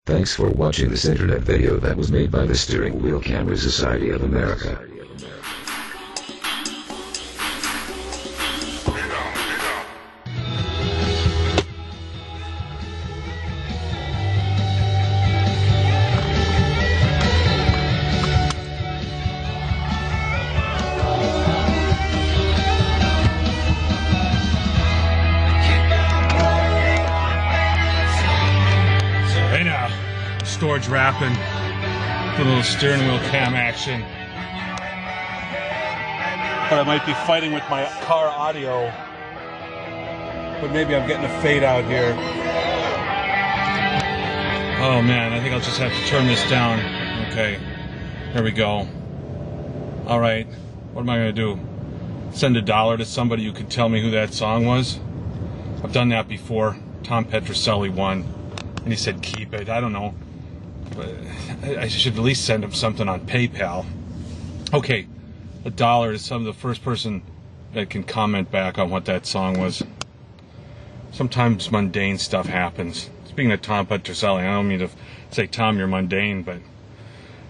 Thanks for watching this internet video that was made by the Steering Wheel Camera Society of America. Hey now, storage wrapping, a little steering wheel cam action. But I might be fighting with my car audio. But maybe I'm getting a fade out here. Oh man, I think I'll just have to turn this down. Okay, there we go. All right, what am I gonna do? Send $1 to somebody who could tell me who that song was? I've done that before. Tom Petroselli won. And he said, keep it. I don't know. I should at least send him something on PayPal. Okay, $1 is the first person that can comment back on what that song was. Sometimes mundane stuff happens. Speaking of Tom Petroselli, I don't mean to say, Tom, you're mundane, but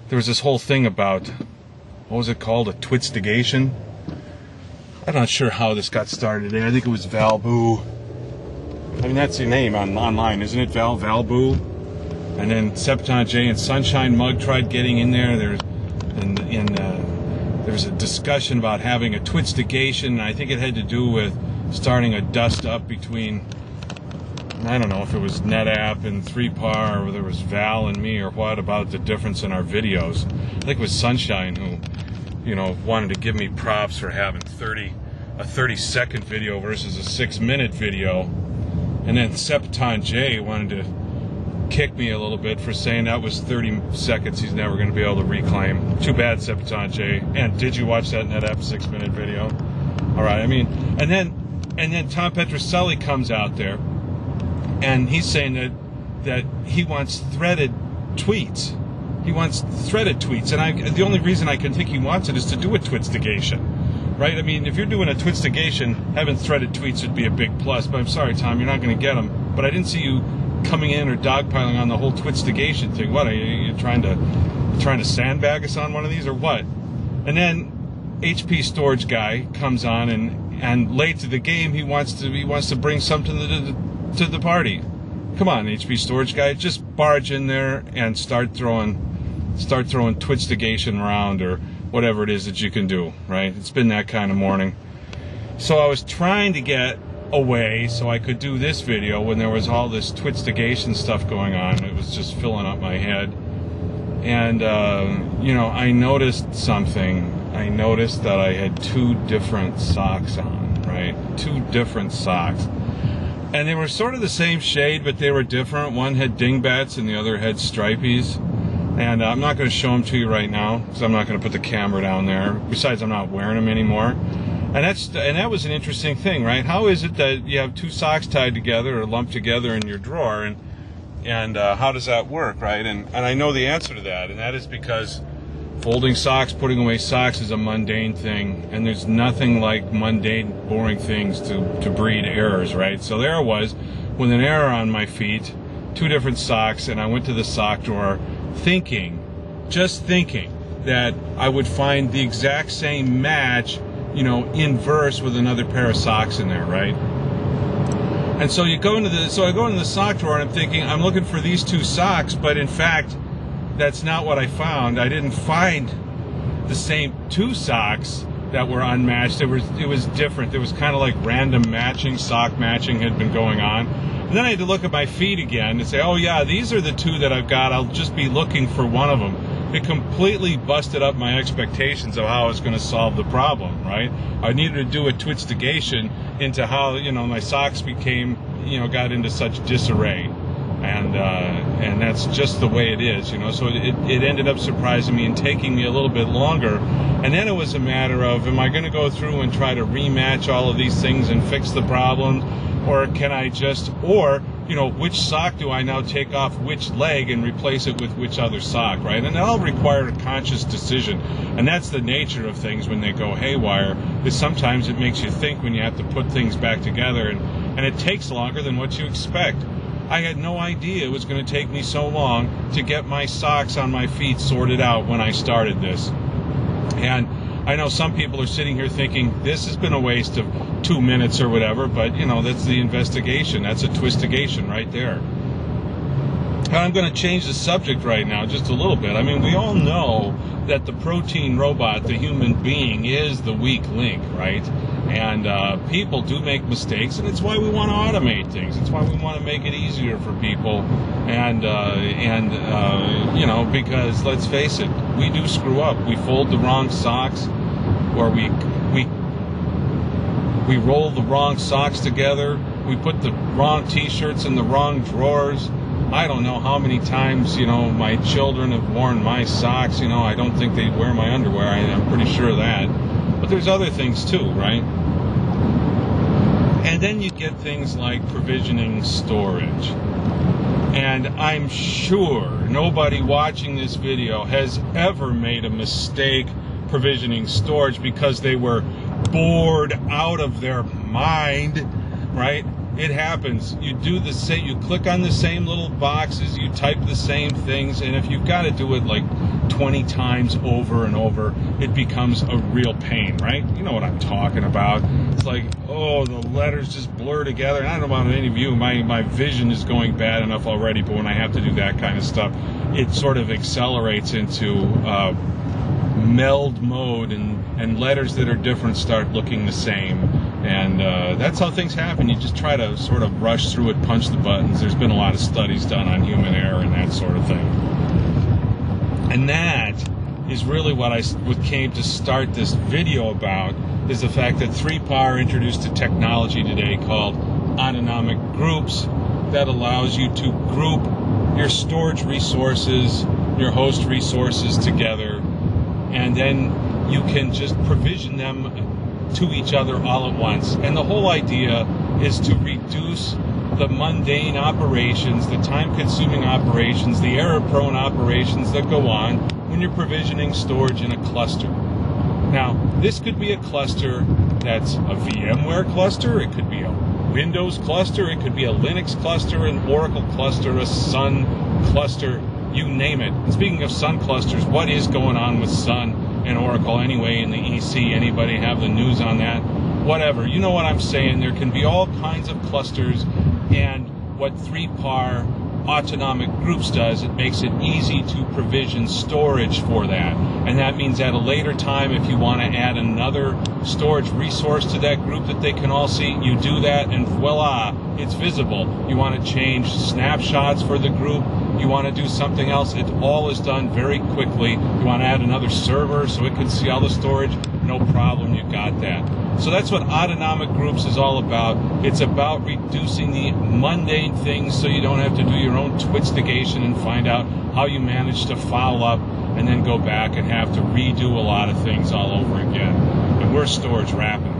there was this whole thing about, what was it called, a twitstigation? I'm not sure how this got started. I think it was Valboo. I mean, that's your name online, isn't it, Valboo? And then Septon J and Sunshine Mug tried getting in there. There was a discussion about having a twitstigation, and I think it had to do with starting a dust-up between, I don't know if it was NetApp and 3PAR, or there was Val and me, or what, about the difference in our videos. I think it was Sunshine who, wanted to give me props for having a 30-second video versus a 6-minute video. And then Septon J wanted to kick me a little bit for saying that was 30 seconds he's never going to be able to reclaim. Too bad, Septon J. And did you watch that NetApp 6-minute video? All right, I mean, and then Tom Petroselli comes out there, and he's saying that he wants threaded tweets. He wants threaded tweets, and the only reason I can think he wants it is to do a twitstigation. Right? I mean, if you're doing a twitstigation, having threaded tweets would be a big plus, but I'm sorry, Tom, you're not going to get them. But I didn't see you coming in or dogpiling on the whole twitstigation thing. What, are you trying to sandbag us on one of these, or what? And then HP Storage Guy comes on, and late to the game, he wants to bring something to the party. Come on, HP Storage Guy, just barge in there and start throwing twitstigation around, or whatever it is that you can do, right? It's been that kind of morning. So I was trying to get away so I could do this video when there was all this twitstigation stuff going on. It was just filling up my head. And, I noticed something. I noticed that I had 2 different socks on, right? 2 different socks. And they were sort of the same shade, but they were different. One had dingbats and the other had stripies. And I'm not going to show them to you right now, because I'm not going to put the camera down there. Besides, I'm not wearing them anymore. And that was an interesting thing, right? How is it that you have 2 socks tied together or lumped together in your drawer, and how does that work, right? And I know the answer to that, and that is because folding socks, putting away socks is a mundane thing, and there's nothing like mundane, boring things to breed errors, right? So there I was with an error on my feet, 2 different socks, and I went to the sock drawer just thinking that I would find the exact same match, inverse with another pair of socks in there, right? And so I go into the sock drawer, and I'm thinking, I'm looking for these 2 socks, but in fact, that's not what I found. I didn't find the same 2 socks that were unmatched. It was different. There was kind of like random matching, sock matching had been going on. And then I had to look at my feet again and say, oh yeah, these are the 2 that I've got. I'll just be looking for one of them. It completely busted up my expectations of how I was going to solve the problem, right? I needed to do a twitstigation into how, my socks became, got into such disarray. And that's just the way it is, So it ended up surprising me and taking me a little bit longer. And then it was a matter of, am I going to go through and try to rematch all of these things and fix the problem? Or can I just, which sock do I now take off which leg and replace it with which other sock, right? And that'll require a conscious decision. And that's the nature of things when they go haywire, is sometimes it makes you think when you have to put things back together, and it takes longer than what you expect. I had no idea it was going to take me so long to get my socks on my feet sorted out when I started this. And I know some people are sitting here thinking this has been a waste of 2 minutes or whatever, but that's the investigation. That's a twistigation right there. And I'm going to change the subject right now just a little bit. I mean, we all know that the protein robot, the human being, is the weak link, right? And people do make mistakes, and it's why we want to automate things. It's why we want to make it easier for people. And because let's face it, we do screw up. We fold the wrong socks, or we roll the wrong socks together. We put the wrong T-shirts in the wrong drawers. I don't know how many times, my children have worn my socks. I don't think they wear my underwear. I'm pretty sure of that. But there's other things too, right? And then you get things like provisioning storage. And I'm sure nobody watching this video has ever made a mistake provisioning storage because they were bored out of their mind, right? It happens. You do the same. You click on the same little boxes. You type the same things, and if you've got to do it like 20 times over and over, it becomes a real pain, right? You know what I'm talking about. It's like, oh, the letters just blur together. And I don't know about any of you. My vision is going bad enough already, but when I have to do that kind of stuff, it sort of accelerates into meld mode, and letters that are different start looking the same. And that's how things happen. You just try to sort of rush through it, punch the buttons. There's been a lot of studies done on human error and that sort of thing. And that is really what came to start this video about, is the fact that 3PAR introduced a technology today called autonomic groups that allows you to group your storage resources, your host resources together, and then you can just provision them to each other all at once. And the whole idea is to reduce the mundane operations, the time-consuming operations, the error-prone operations that go on when you're provisioning storage in a cluster. Now, this could be a cluster that's a VMware cluster, it could be a Windows cluster, it could be a Linux cluster, an Oracle cluster, a Sun cluster, you name it. And speaking of Sun clusters, what is going on with Sun and Oracle anyway in the EC? Anybody have the news on that? Whatever. You know what I'm saying. There can be all kinds of clusters, and what 3PAR autonomic groups does, it makes it easy to provision storage for that. And that means at a later time, if you want to add another storage resource to that group that they can all see, you do that, and voila, it's visible. You want to change snapshots for the group, you want to do something else, it all is done very quickly. You want to add another server so it can see all the storage, no problem, you got that. So that's what autonomic groups is all about. It's about reducing the mundane things so you don't have to do your own twitstigation and find out how you manage to foul up and then go back and have to redo a lot of things all over again. And we're storage wrapping